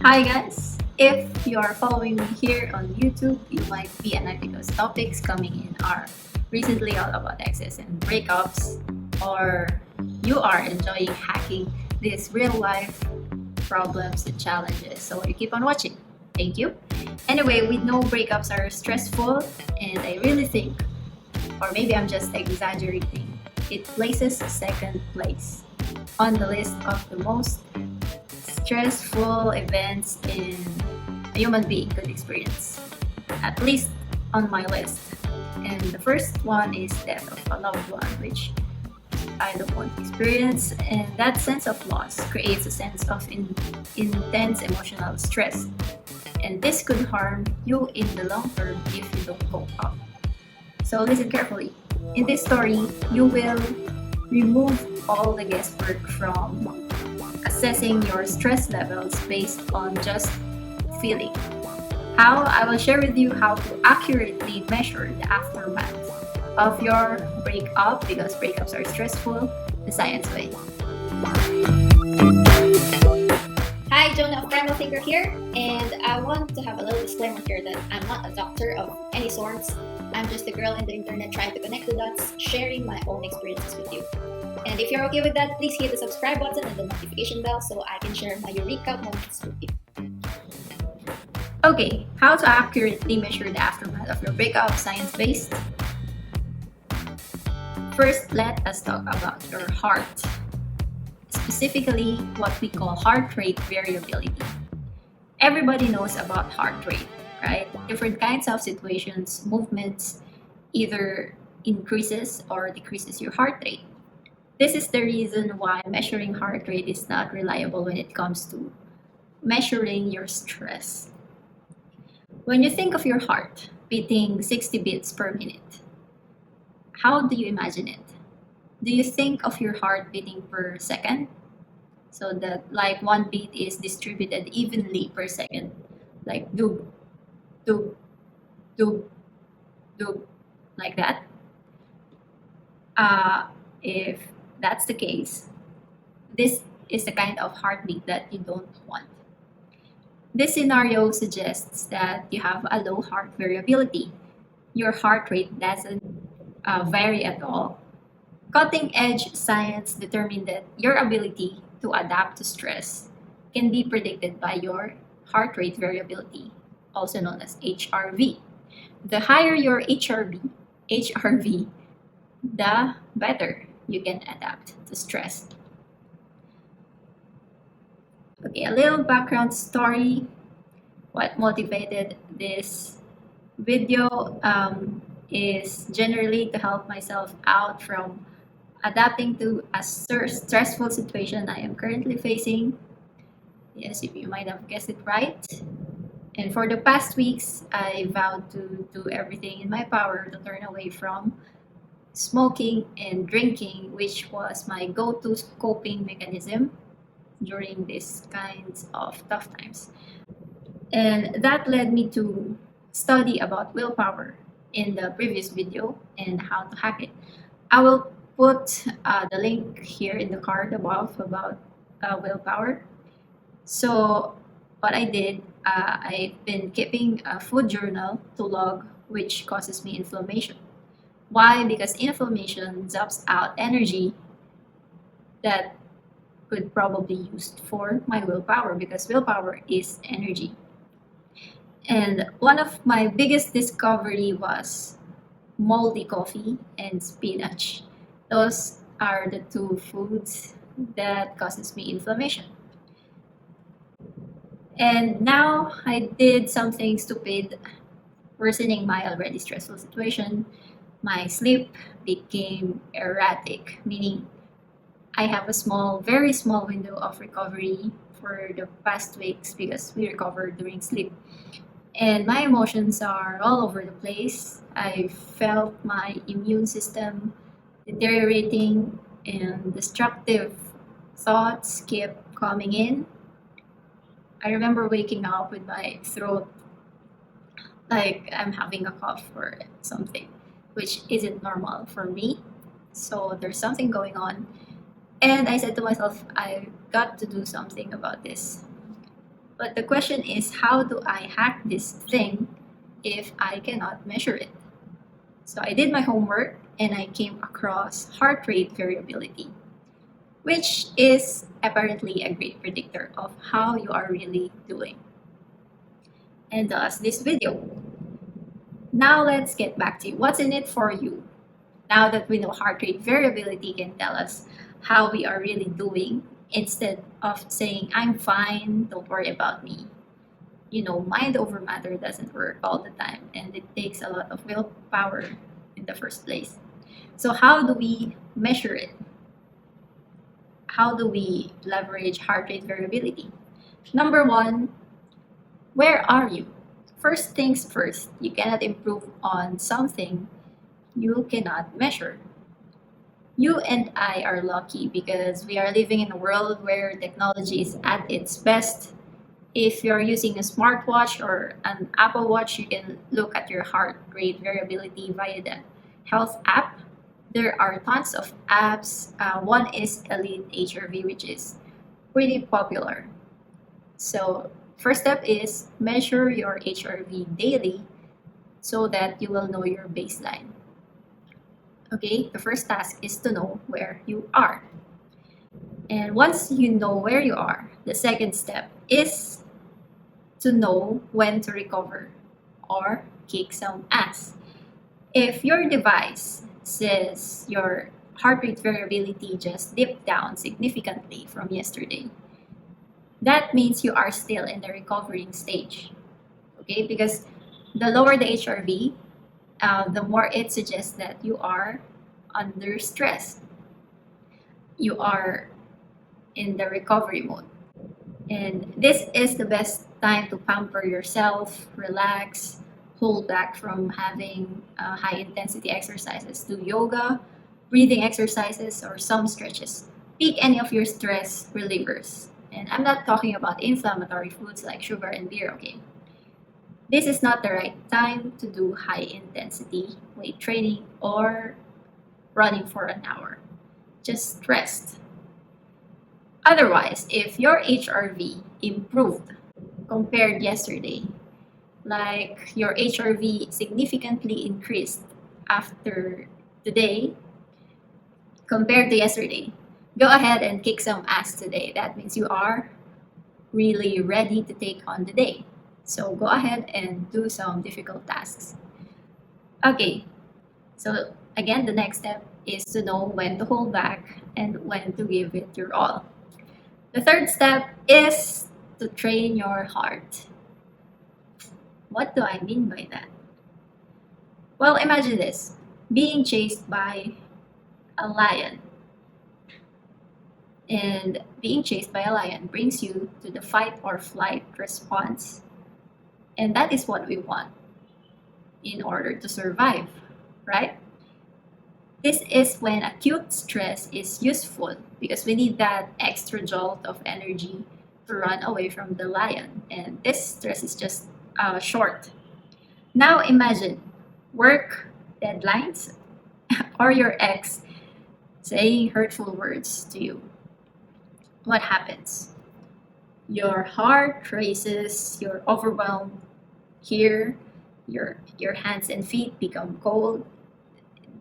Hi guys! If you are following me here on YouTube, you might be annoyed because topics coming in are recently all about exes and breakups, or you are enjoying hacking these real life problems and challenges. So you keep on watching. Thank you. Anyway, we know breakups are stressful, and I really think, or maybe I'm just exaggerating, it places second place on the list of the most stressful events in a human being could experience, at least on my list. And the first one is death of a loved one, which I don't want to experience. And that sense of loss creates a sense of intense emotional stress. And this could harm you in the long term if you don't cope up. So listen carefully. In this story, you will remove all the guesswork from assessing your stress levels based on just feeling. How I will share with you how to accurately measure the aftermath of your breakup because breakups are stressful the science way. Hi, Jonah of Primal Thinker here, and I want to have a little disclaimer here that I'm not a doctor of any sorts. I'm just a girl in the internet trying to connect the dots, sharing my own experiences with you. And if you're okay with that, please hit the subscribe button and the notification bell so I can share my Eureka moments with you. Okay, how to accurately measure the aftermath of your breakup, science-based. First, let us talk about your heart, specifically what we call heart rate variability. Everybody knows about heart rate, right? Different kinds of situations, movements, either increases or decreases your heart rate. This is the reason why measuring heart rate is not reliable when it comes to measuring your stress. When you think of your heart beating 60 beats per minute, how do you imagine it? Do you think of your heart beating per second? So that like one beat is distributed evenly per second, like do, do, do, do, like that. If that's the case, this is the kind of heartbeat that you don't want. This scenario suggests that you have a low heart variability. Your heart rate doesn't vary at all. Cutting edge science determined that your ability to adapt to stress can be predicted by your heart rate variability, also known as HRV. The higher your HRV, the better you can adapt to stress. Okay, a little background story. What motivated this video is generally to help myself out from adapting to a stressful situation I am currently facing. Yes, if you might have guessed it right. And for the past weeks, I vowed to do everything in my power to turn away from smoking and drinking, which was my go-to coping mechanism during these kinds of tough times. And that led me to study about willpower in the previous video and how to hack it. I will put the link here in the card above about willpower. So what I did, I've been keeping a food journal to log which causes me inflammation. Why? Because inflammation zaps out energy that could probably be used for my willpower because willpower is energy. And one of my biggest discovery was moldy coffee and spinach. Those are the two foods that causes me inflammation. And now I did something stupid, worsening my already stressful situation. My sleep became erratic, meaning I have a very small window of recovery for the past weeks because we recovered during sleep. And my emotions are all over the place. I felt my immune system deteriorating and destructive thoughts kept coming in. I remember waking up with my throat like I'm having a cough or something, which isn't normal for me. So there's something going on. And I said to myself, I've got to do something about this. But the question is, how do I hack this thing if I cannot measure it? So I did my homework and I came across heart rate variability, which is apparently a great predictor of how you are really doing. And thus this video. Now let's get back to what's in it for you. Now that we know heart rate variability can tell us how we are really doing, instead of saying, I'm fine, don't worry about me. Mind over matter doesn't work all the time, and it takes a lot of willpower in the first place. So, how do we measure it? How do we leverage heart rate variability? Number one, where are you? First things first, you cannot improve on something you cannot measure. You and I are lucky because we are living in a world where technology is at its best. If you're using a smartwatch or an Apple Watch, you can look at your heart rate variability via the health app. There are tons of apps. One is Elite HRV, which is pretty popular. So, first step is measure your HRV daily so that you will know your baseline. Okay, the first task is to know where you are. And once you know where you are, the second step is to know when to recover or kick some ass. If your device says your heart rate variability just dipped down significantly from yesterday, that means you are still in the recovering stage. Okay, because the lower the HRV, the more it suggests that you are under stress. You are in the recovery mode. And this is the best time to pamper yourself, relax, hold back from having high intensity exercises. Do yoga, breathing exercises, or some stretches. Pick any of your stress relievers. And I'm not talking about inflammatory foods like sugar and beer, okay? This is not the right time to do high intensity weight training or running for an hour. Just rest. Otherwise, if your HRV improved compared yesterday, like your HRV significantly increased after today compared to yesterday, go ahead and kick some ass today. That means you are really ready to take on the day. So go ahead and do some difficult tasks. Okay, so again, the next step is to know when to hold back and when to give it your all. The third step is to train your heart. What do I mean by that? Well, imagine this, being chased by a lion. And being chased by a lion brings you to the fight or flight response. And that is what we want in order to survive, right? This is when acute stress is useful because we need that extra jolt of energy to run away from the lion. And this stress is just short. Now imagine work, deadlines, or your ex saying hurtful words to you. What happens? Your heart races, you're overwhelmed here, your hands and feet become cold.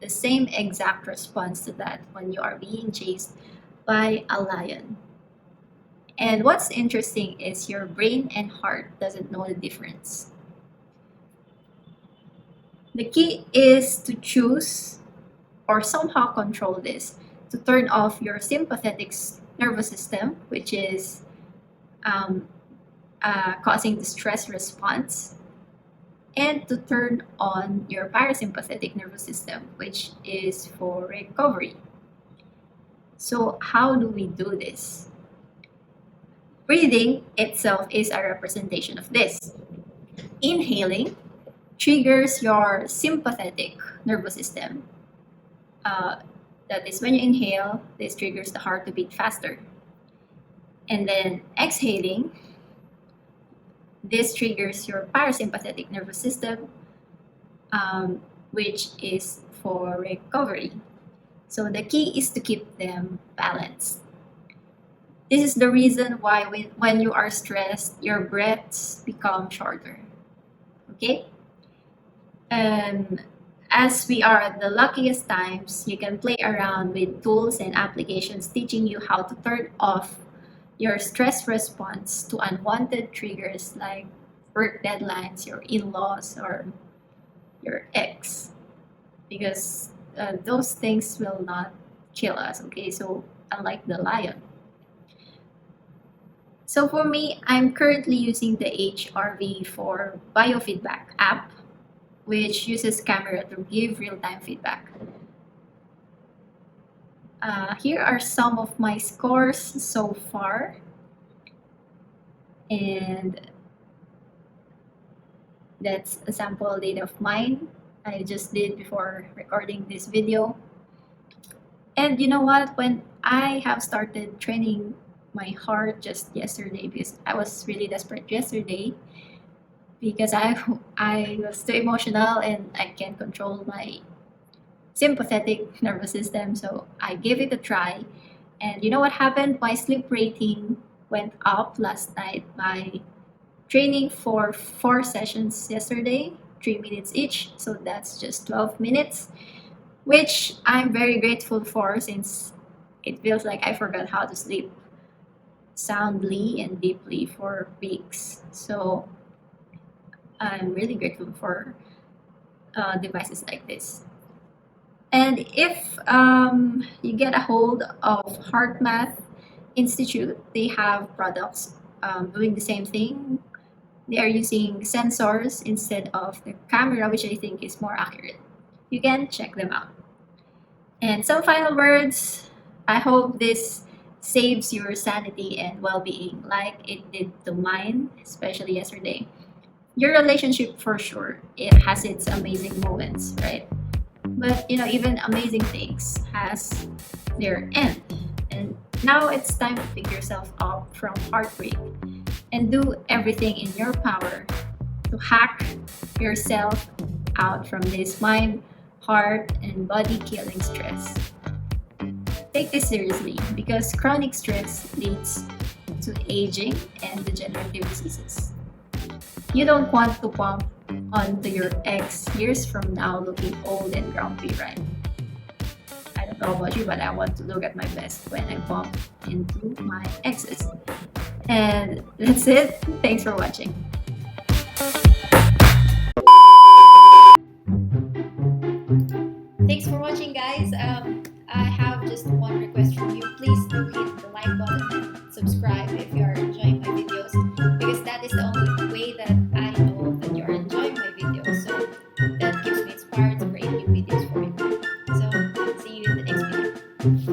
The same exact response to that when you are being chased by a lion. And what's interesting is your brain and heart doesn't know the difference. The key is to choose or somehow control this, to turn off your sympathetic nervous system, which is causing the stress response, and to turn on your parasympathetic nervous system, which is for recovery. So, how do we do this? Breathing itself is a representation of this. Inhaling triggers your sympathetic nervous system. That is, when you inhale, this triggers the heart to beat faster. And then exhaling, this triggers your parasympathetic nervous system, which is for recovery. So the key is to keep them balanced. This is the reason why when you are stressed, your breaths become shorter. Okay? And as we are at the luckiest times, you can play around with tools and applications teaching you how to turn off your stress response to unwanted triggers like work deadlines, your in laws, or your ex. Because those things will not kill us, okay? So, unlike the lion. So, for me, I'm currently using the HRV for biofeedback app, which uses camera to give real time feedback. Here are some of my scores so far. And that's a sample data of mine I just did before recording this video. And you know what? When I have started training my heart just yesterday, because I was really desperate yesterday, because I was too emotional and I can't control my sympathetic nervous system. So I gave it a try. And you know what happened? My sleep rating went up last night by training for 4 sessions yesterday, 3 minutes each. So that's just 12 minutes, which I'm very grateful for since it feels like I forgot how to sleep soundly and deeply for weeks. So I'm really grateful for devices like this. And if you get a hold of HeartMath Institute, they have products doing the same thing. They are using sensors instead of the camera, which I think is more accurate. You can check them out. And some final words. I hope this saves your sanity and well being like it did to mine, especially yesterday. Your relationship, for sure, it has its amazing moments, right? But you know, even amazing things has their end. And now it's time to pick yourself up from heartbreak and do everything in your power to hack yourself out from this mind, heart, and body killing stress. Take this seriously because chronic stress leads to aging and degenerative diseases. You don't want to bump onto your ex years from now looking old and grumpy, right? I don't know about you, but I want to look at my best when I bump into my exes. And that's it. Thanks for watching. Thanks for watching, guys. I have just one request from you. Please do hit the like button and subscribe if you are enjoying my videos, because that is the only way that I know that you are enjoying my videos. So that keeps me inspired to create new videos for you. So see you in the next video.